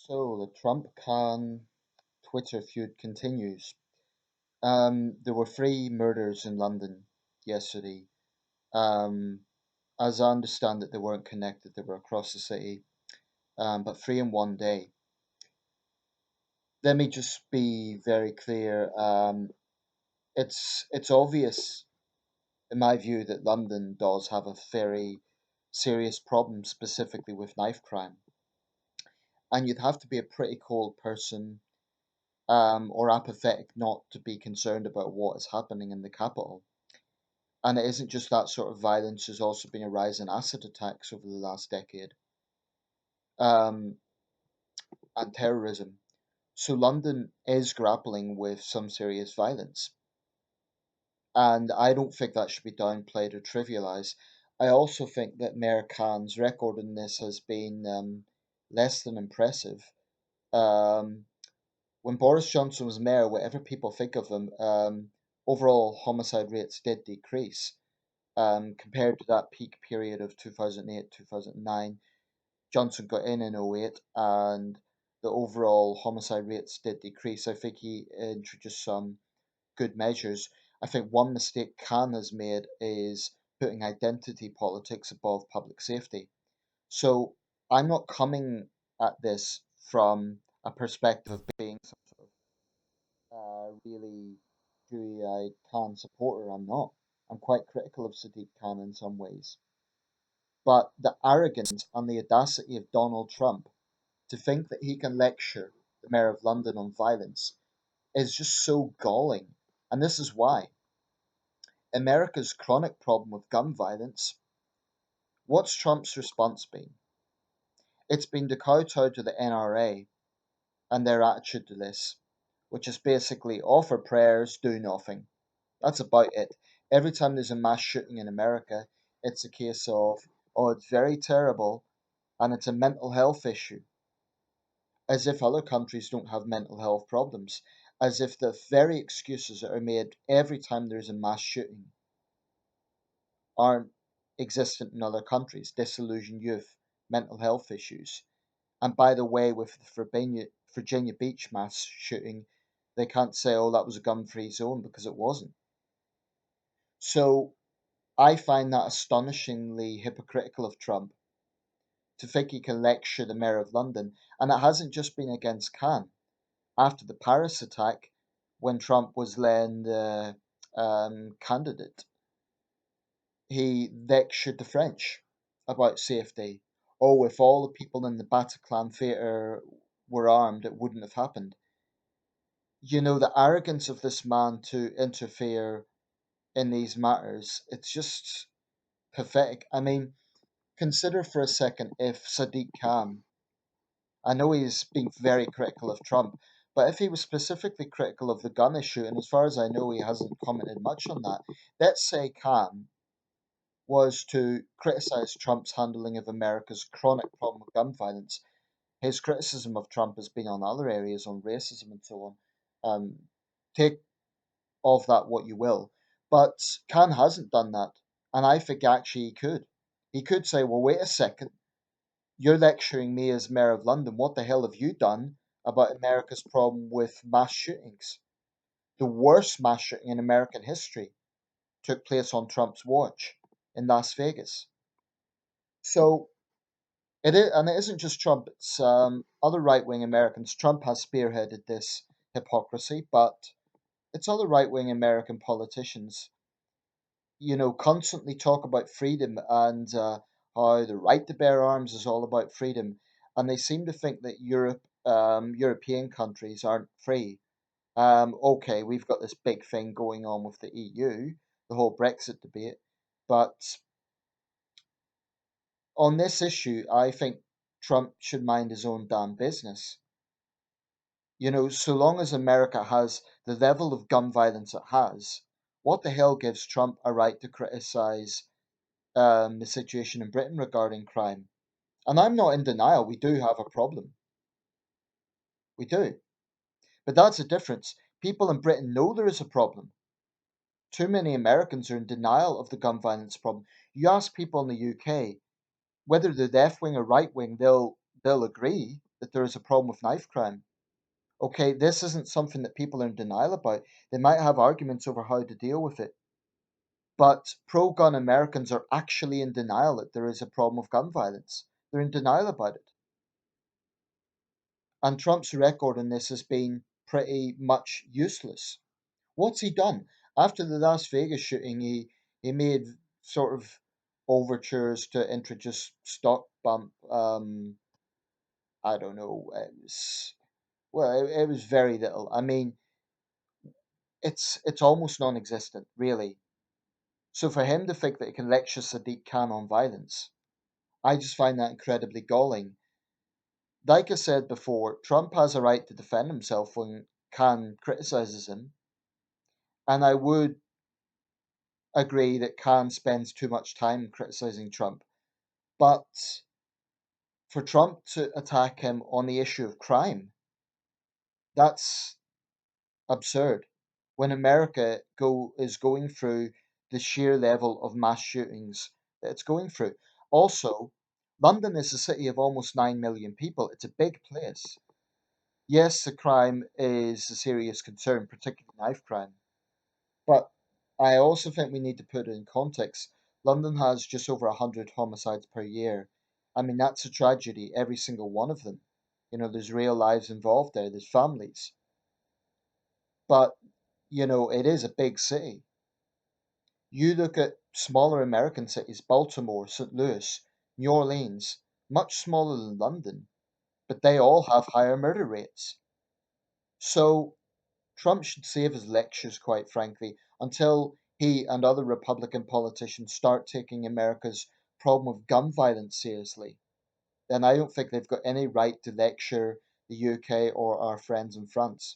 So the Trump Khan Twitter feud continues. There were three murders in London yesterday. Um, as I understand it, they weren't connected; they were across the city, but three in one day. Let me just be very clear. It's obvious, in my view, that London does have a very serious problem, specifically with knife crime, and you'd have to be a pretty cold person or apathetic not to be concerned about what is happening in the capital. And it isn't just that sort of violence, there's also been a rise in acid attacks over the last decade um, and terrorism. So London is grappling with some serious violence. And I don't think that should be downplayed or trivialized. I also think that Mayor Khan's record in this has been less than impressive. Um, when Boris Johnson was mayor, whatever people think of him, overall homicide rates did decrease compared to that peak period of 2008, 2009. Johnson got in 08 and the overall homicide rates did decrease. I think he introduced some good measures. I think one mistake Khan has made is putting identity politics above public safety. So I'm not coming at this from a perspective of being some sort of really dewy-eyed Khan supporter. I'm not. I'm quite critical of Sadiq Khan in some ways. But the arrogance and the audacity of Donald Trump to think that he can lecture the Mayor of London on violence is just so galling. And this is why. America's chronic problem with gun violence, what's Trump's response been? It's been to kowtow to the NRA and their attitude to this, which is basically offer prayers, do nothing. That's about it. Every time there's a mass shooting in America, it's a case of, oh, it's very terrible and it's a mental health issue, as if other countries don't have mental health problems, as if the very excuses that are made every time there's a mass shooting aren't existent in other countries. Disillusioned youth, mental health issues. And by the way, with the Virginia Beach mass shooting, they can't say, oh, that was a gun free zone because it wasn't. So I find that astonishingly hypocritical of Trump to think he can lecture the Mayor of London. And it hasn't just been against Khan. After the Paris attack, when Trump was then the candidate, he lectured the French about safety. Oh, if all the people in the Bataclan theatre were armed, it wouldn't have happened. You know, the arrogance of this man to interfere in these matters, it's just pathetic. I mean, consider for a second if Sadiq Khan, I know he's been very critical of Trump, but if he was specifically critical of the gun issue, and as far as I know, he hasn't commented much on that, let's say Khan was to criticize Trump's handling of America's chronic problem with gun violence. His criticism of Trump has been on other areas, on racism and so on. Take of that what you will. But Khan hasn't done that. And I think actually he could. He could say, well, wait a second. You're lecturing me as Mayor of London. What the hell have you done about America's problem with mass shootings? The worst mass shooting in American history took place on Trump's watch in Las Vegas. So it is, and it isn't just Trump. It's other right-wing Americans. Trump has spearheaded this hypocrisy, but it's other right-wing American politicians. You know, constantly talk about freedom and how the right to bear arms is all about freedom, and they seem to think that European countries aren't free. Okay, we've got this big thing going on with the EU, the whole Brexit debate, but on this issue, I think Trump should mind his own damn business. You know, so long as America has the level of gun violence it has, what the hell gives Trump a right to criticize the situation in Britain regarding crime? And I'm not in denial, we do have a problem. We do. But that's the difference. People in Britain know there is a problem. Too many Americans are in denial of the gun violence problem. You ask people in the UK, whether they're left wing or right wing, they'll agree. that there is a problem with knife crime. Okay, this isn't something that people are in denial about. They might have arguments over how to deal with it, but pro gun Americans are actually in denial that there is a problem with gun violence. They're in denial about it. And Trump's record on this has been pretty much useless. What's he done? After the Las Vegas shooting, he made sort of overtures to introduce stock bump. I don't know. It was very little. I mean, it's almost non-existent, really. So for him to think that he can lecture Sadiq Khan on violence, I just find that incredibly galling. Like I said before, Trump has a right to defend himself when Khan criticizes him, and I would agree that Khan spends too much time criticizing Trump. But for Trump to attack him on the issue of crime, that's absurd. When America is going through the sheer level of mass shootings that it's going through. Also, London is a city of almost 9 million people. It's a big place. Yes, the crime is a serious concern, particularly knife crime. But I also think we need to put it in context. London has just over 100 homicides per year. I mean, that's a tragedy, every single one of them. There's real lives involved there, there's families. But, it is a big city. You look at smaller American cities, Baltimore, St. Louis, New Orleans, much smaller than London, but they all have higher murder rates. So Trump should save his lectures, quite frankly, until he and other Republican politicians start taking America's problem of gun violence seriously. Then I don't think they've got any right to lecture the UK or our friends in France.